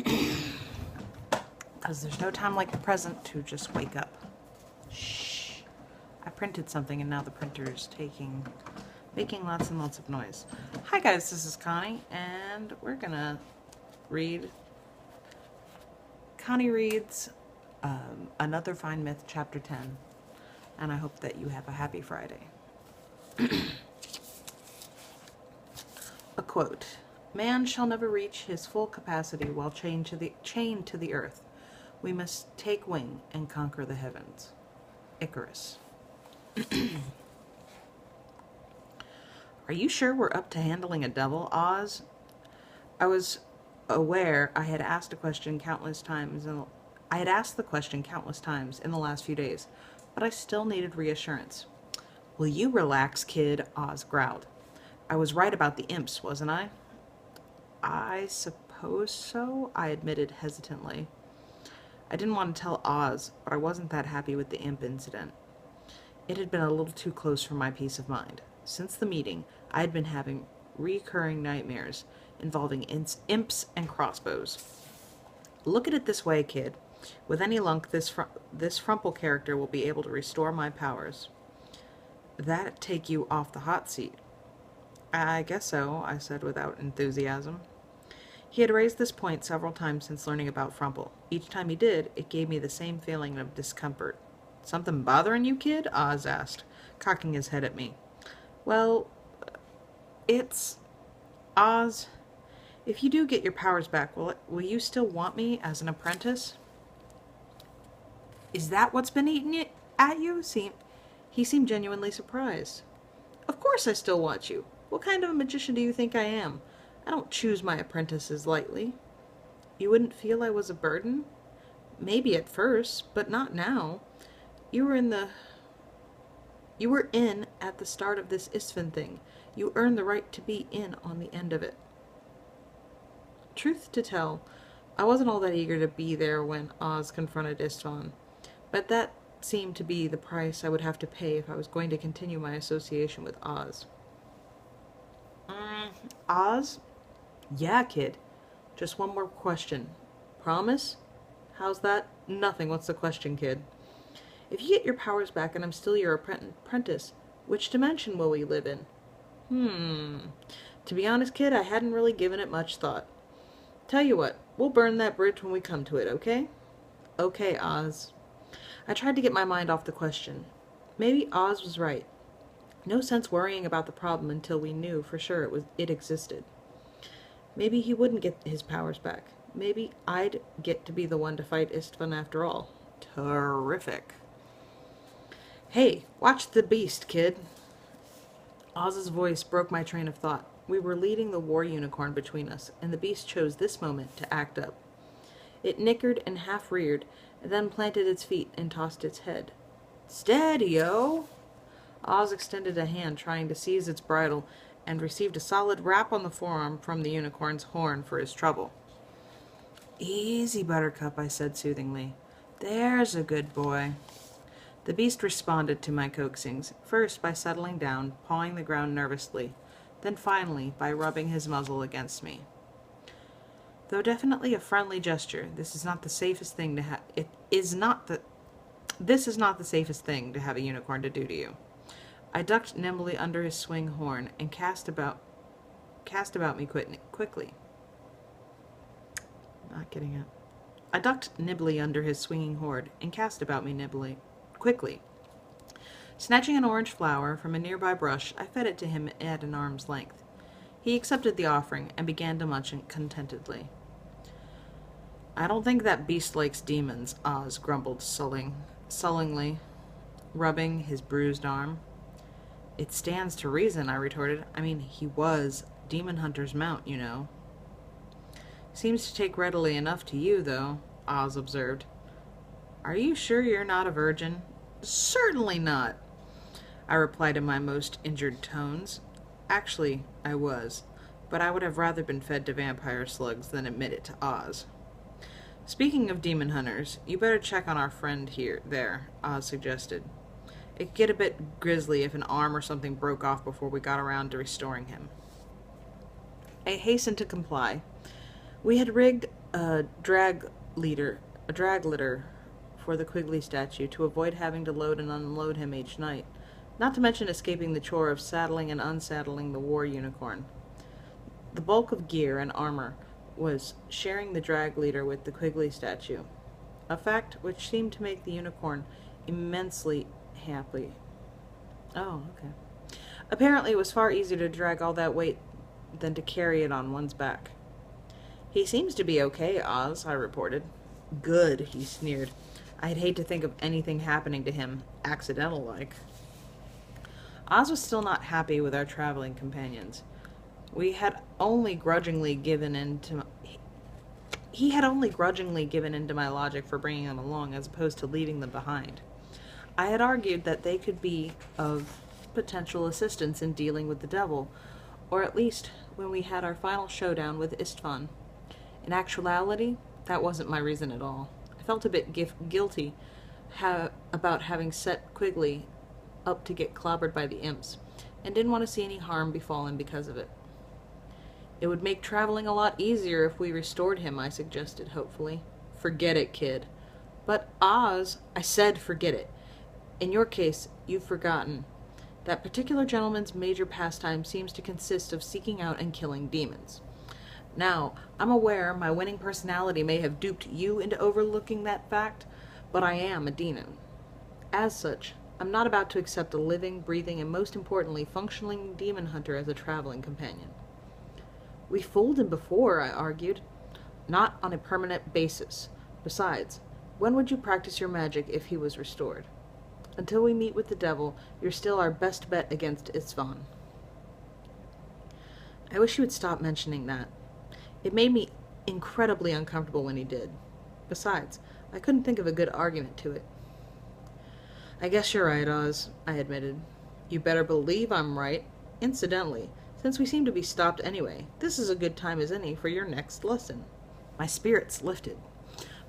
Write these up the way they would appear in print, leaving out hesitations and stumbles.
Because there's no time like the present to just wake up. Shh. I printed something and now the printer is making lots and lots of noise. Hi guys, this is Connie, and we're gonna read Connie Reads Another Fine Myth, Chapter 10. And I hope that you have a happy Friday. A quote. Man shall never reach his full capacity while chained to the earth. We must take wing and conquer the heavens. Icarus. Are you sure we're up to handling a devil, Oz? I was aware I had asked the question countless times in the last few days, but I still needed reassurance. Will you relax, kid? Oz growled. I was right about the imps, wasn't I? I suppose so, I admitted hesitantly. I didn't want to tell Oz, but I wasn't that happy with the imp incident. It had been a little too close for my peace of mind. Since the meeting, I had been having recurring nightmares involving imps and crossbows. Look at it this way, kid. With any luck, this Frumple character will be able to restore my powers. That'd take you off the hot seat. I guess so, I said without enthusiasm. He had raised this point several times since learning about Frumple. Each time he did, it gave me the same feeling of discomfort. Something bothering you, kid? Oz asked, cocking his head at me. Well, it's... Oz, if you do get your powers back, will you still want me as an apprentice? Is that what's been eating at you? He seemed genuinely surprised. Of course I still want you. What kind of a magician do you think I am? I don't choose my apprentices lightly. You wouldn't feel I was a burden? Maybe at first, but not now. You were in at the start of this Istvan thing. You earned the right to be in on the end of it. Truth to tell, I wasn't all that eager to be there when Oz confronted Istvan, but that seemed to be the price I would have to pay if I was going to continue my association with Oz. Oz? Yeah, kid. Just one more question. Promise? How's that? Nothing. What's the question, kid? If you get your powers back and I'm still your apprentice, which dimension will we live in? To be honest, kid, I hadn't really given it much thought. Tell you what, we'll burn that bridge when we come to it, okay? Okay, Oz. I tried to get my mind off the question. Maybe Oz was right. No sense worrying about the problem until we knew for sure it existed. Maybe he wouldn't get his powers back. Maybe I'd get to be the one to fight Istvan after all. Terrific. Hey, watch the beast, kid. Oz's voice broke my train of thought. We were leading the war unicorn between us, and the beast chose this moment to act up. It nickered and half-reared, and then planted its feet and tossed its head. Steady-o! Oz extended a hand, trying to seize its bridle, and received a solid rap on the forearm from the unicorn's horn for his trouble. Easy, Buttercup, I said soothingly. There's a good boy. The beast responded to my coaxings, first by settling down, pawing the ground nervously, then finally by rubbing his muzzle against me. Though definitely a friendly gesture, this is not the safest thing to have. This is not the safest thing to have a unicorn to do to you. I ducked nimbly under his swing horn and cast about me quickly. Not getting it. I ducked nimbly under his swinging horn and cast about me quickly. Snatching an orange flower from a nearby brush, I fed it to him at an arm's length. He accepted the offering and began to munch contentedly. I don't think that beast likes demons, Oz grumbled sullenly, rubbing his bruised arm. It stands to reason, I retorted. I mean, he was Demon Hunter's mount, you know. Seems to take readily enough to you, though, Oz observed. Are you sure you're not a virgin? Certainly not, I replied in my most injured tones. Actually, I was, but I would have rather been fed to vampire slugs than admit it to Oz. Speaking of demon hunters, you better check on our friend there, Oz suggested. It'd get a bit grisly if an arm or something broke off before we got around to restoring him. I hastened to comply. We had rigged a a drag litter for the Quigley statue to avoid having to load and unload him each night, not to mention escaping the chore of saddling and unsaddling the war unicorn. The bulk of gear and armor was sharing the drag leader with the Quigley statue, a fact which seemed to make the unicorn immensely happy. Oh, okay. Apparently it was far easier to drag all that weight than to carry it on one's back. He seems to be okay, Oz, I reported. Good, he sneered. I'd hate to think of anything happening to him, accidental-like. Oz was still not happy with our traveling companions. He had only grudgingly given in to my logic for bringing them along as opposed to leaving them behind. I had argued that they could be of potential assistance in dealing with the devil, or at least when we had our final showdown with Istvan. In actuality, that wasn't my reason at all. I felt a bit guilty about having set Quigley up to get clobbered by the imps, and didn't want to see any harm befall him because of it. It would make traveling a lot easier if we restored him, I suggested hopefully. Forget it, kid. But Oz, I said forget it. In your case, you've forgotten. That particular gentleman's major pastime seems to consist of seeking out and killing demons. Now, I'm aware my winning personality may have duped you into overlooking that fact, but I am a demon. As such, I'm not about to accept a living, breathing, and most importantly, functioning demon hunter as a traveling companion. We fooled him before, I argued. Not on a permanent basis. Besides, when would you practice your magic if he was restored? Until we meet with the devil, you're still our best bet against Istvan. I wish you would stop mentioning that. It made me incredibly uncomfortable when he did. Besides, I couldn't think of a good argument to it. I guess you're right, Oz, I admitted. You better believe I'm right. Incidentally, since we seem to be stopped anyway, this is a good time as any for your next lesson. My spirits lifted.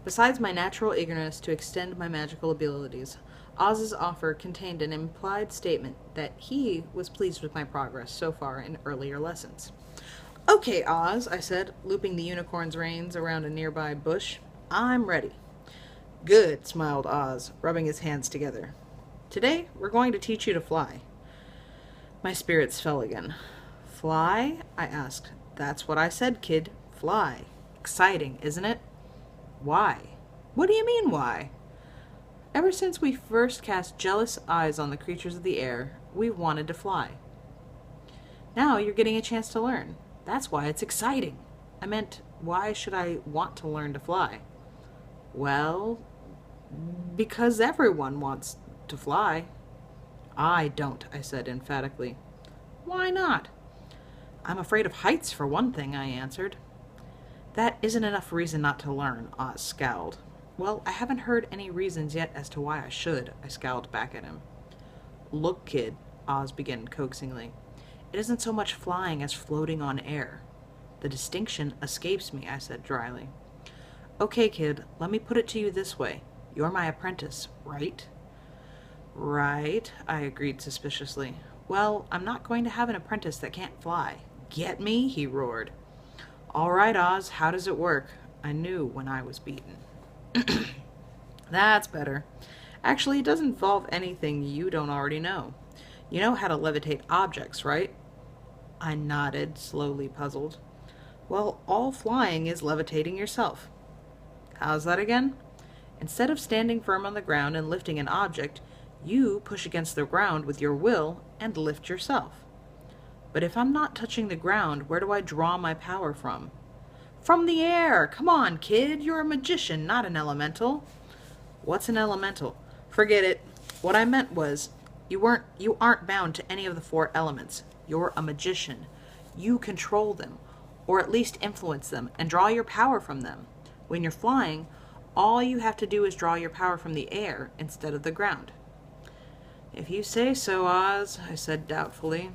Besides my natural eagerness to extend my magical abilities, Oz's offer contained an implied statement that he was pleased with my progress so far in earlier lessons. Okay, Oz, I said, looping the unicorn's reins around a nearby bush. I'm ready. Good, smiled Oz, rubbing his hands together. Today, we're going to teach you to fly. My spirits fell again. Fly? I asked. That's what I said, kid. Fly. Exciting, isn't it? Why? What do you mean, why? Ever since we first cast jealous eyes on the creatures of the air, we've wanted to fly. Now you're getting a chance to learn. That's why it's exciting. I meant, why should I want to learn to fly? Well, because everyone wants to fly. I don't, I said emphatically. Why not? I'm afraid of heights, for one thing, I answered. That isn't enough reason not to learn, Oz scowled. Well, I haven't heard any reasons yet as to why I should, I scowled back at him. Look, kid, Oz began coaxingly. It isn't so much flying as floating on air. The distinction escapes me, I said dryly. Okay, kid, let me put it to you this way. You're my apprentice, right? Right, I agreed suspiciously. Well, I'm not going to have an apprentice that can't fly. Get me? He roared. All right, Oz, how does it work? I knew when I was beaten. That's better. Actually, it doesn't involve anything you don't already know. You know how to levitate objects, right? I nodded, slowly puzzled. Well, all flying is levitating yourself. How's that again? Instead of standing firm on the ground and lifting an object, you push against the ground with your will and lift yourself. But if I'm not touching the ground, where do I draw my power from? From the air! Come on, kid! You're a magician, not an elemental. What's an elemental? Forget it. What I meant was, you aren't bound to any of the 4 elements. You're a magician. You control them, or at least influence them, and draw your power from them. When you're flying, all you have to do is draw your power from the air instead of the ground. If you say so, Oz, I said doubtfully.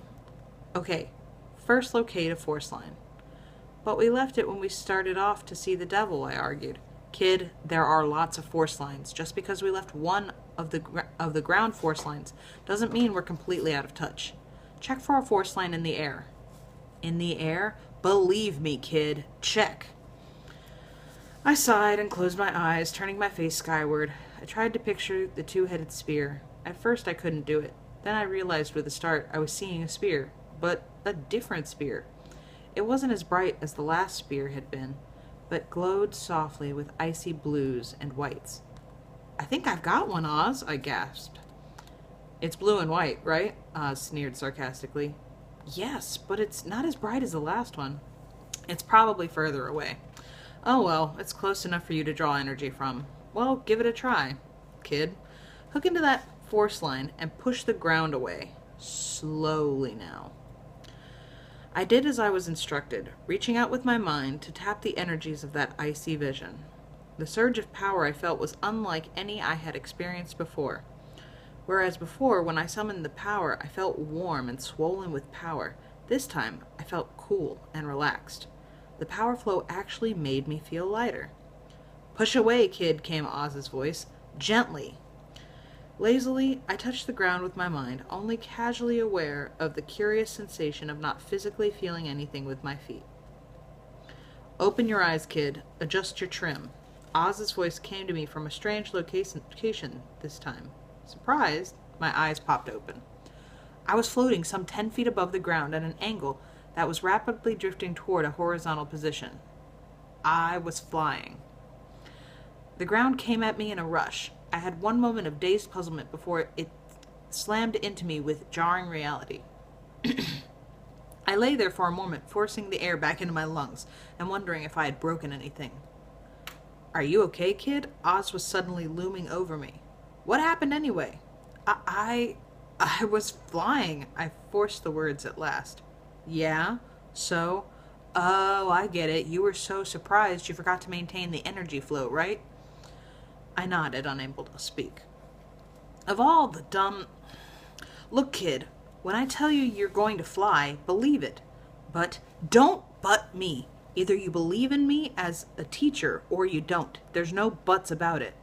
Okay, first locate a force line. But we left it when we started off to see the devil, I argued. Kid, there are lots of force lines. Just because we left one of the ground force lines doesn't mean we're completely out of touch. Check for a force line in the air. In the air? Believe me, kid. Check. I sighed and closed my eyes, turning my face skyward. I tried to picture the two-headed spear. At first I couldn't do it. Then I realized with a start I was seeing a spear, but a different spear. It wasn't as bright as the last spear had been, but glowed softly with icy blues and whites. I think I've got one, Oz, I gasped. It's blue and white, right? Oz sneered sarcastically. Yes, but it's not as bright as the last one. It's probably further away. Oh well, it's close enough for you to draw energy from. Well, give it a try, kid. Hook into that force line and push the ground away. Slowly now. I did as I was instructed, reaching out with my mind to tap the energies of that icy vision. The surge of power I felt was unlike any I had experienced before. Whereas before, when I summoned the power, I felt warm and swollen with power. This time, I felt cool and relaxed. The power flow actually made me feel lighter. Push away, kid, came Oz's voice. Gently. Lazily, I touched the ground with my mind, only casually aware of the curious sensation of not physically feeling anything with my feet. Open your eyes, kid. Adjust your trim. Oz's voice came to me from a strange location this time. Surprised, my eyes popped open. I was floating some 10 feet above the ground at an angle that was rapidly drifting toward a horizontal position. I was flying. The ground came at me in a rush. I had one moment of dazed puzzlement before it slammed into me with jarring reality. I lay there for a moment, forcing the air back into my lungs and wondering if I had broken anything. Are you okay, kid? Oz was suddenly looming over me. What happened anyway? I was flying. I forced the words at last. Yeah? So? Oh, I get it. You were so surprised you forgot to maintain the energy flow, right? I nodded, unable to speak. Of all the dumb... Look, kid, when I tell you you're going to fly, believe it. But don't butt me. Either you believe in me as a teacher or you don't. There's no buts about it.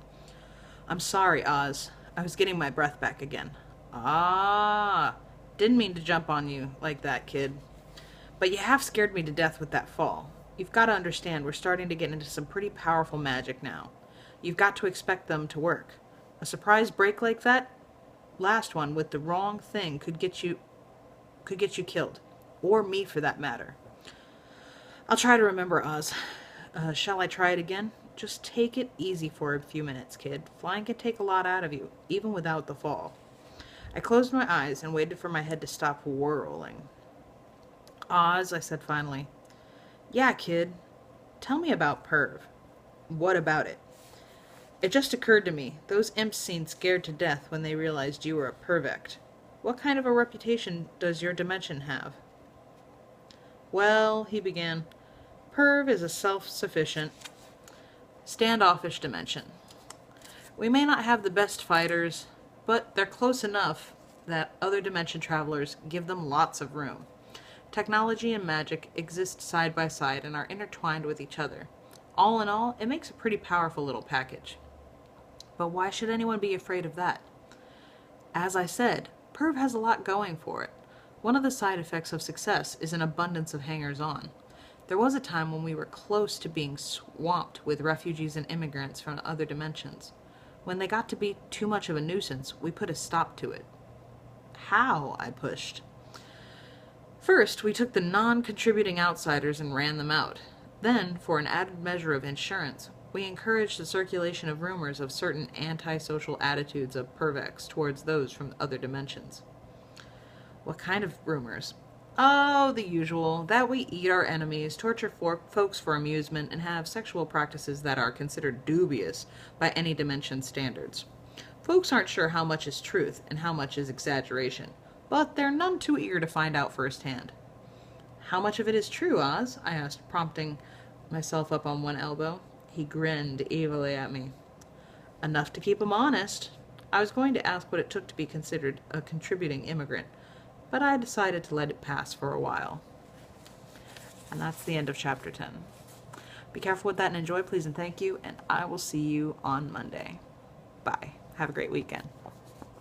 I'm sorry, Oz. I was getting my breath back again. Ah, didn't mean to jump on you like that, kid. But you half scared me to death with that fall. You've got to understand we're starting to get into some pretty powerful magic now. You've got to expect them to work. A surprise break like that, last one with the wrong thing could get you killed. Or me for that matter. I'll try to remember, Oz. Shall I try it again? Just take it easy for a few minutes, kid. Flying can take a lot out of you, even without the fall. I closed my eyes and waited for my head to stop whirling. Oz, I said finally. Yeah, kid. Tell me about Perv. What about it? It just occurred to me. Those imps seemed scared to death when they realized you were a Pervect. What kind of a reputation does your dimension have? Well, he began, Perv is a self-sufficient, standoffish dimension. We may not have the best fighters, but they're close enough that other dimension travelers give them lots of room. Technology and magic exist side by side and are intertwined with each other. All in all, it makes a pretty powerful little package. But why should anyone be afraid of that? As I said, Perv has a lot going for it. One of the side effects of success is an abundance of hangers-on. There was a time when we were close to being swamped with refugees and immigrants from other dimensions. When they got to be too much of a nuisance, we put a stop to it. How? I pushed. First, we took the non-contributing outsiders and ran them out. Then, for an added measure of insurance, we encouraged the circulation of rumors of certain antisocial attitudes of Pervex towards those from other dimensions. What kind of rumors? Oh, the usual, that we eat our enemies, torture folks for amusement, and have sexual practices that are considered dubious by any dimension standards. Folks aren't sure how much is truth and how much is exaggeration, but they're none too eager to find out firsthand. How much of it is true, Oz? I asked, prompting myself up on one elbow. He grinned evilly at me. Enough to keep him honest. I was going to ask what it took to be considered a contributing immigrant, but I decided to let it pass for a while. And that's the end of Chapter 10. Be careful with that and enjoy, please and thank you, and I will see you on Monday. Bye. Have a great weekend.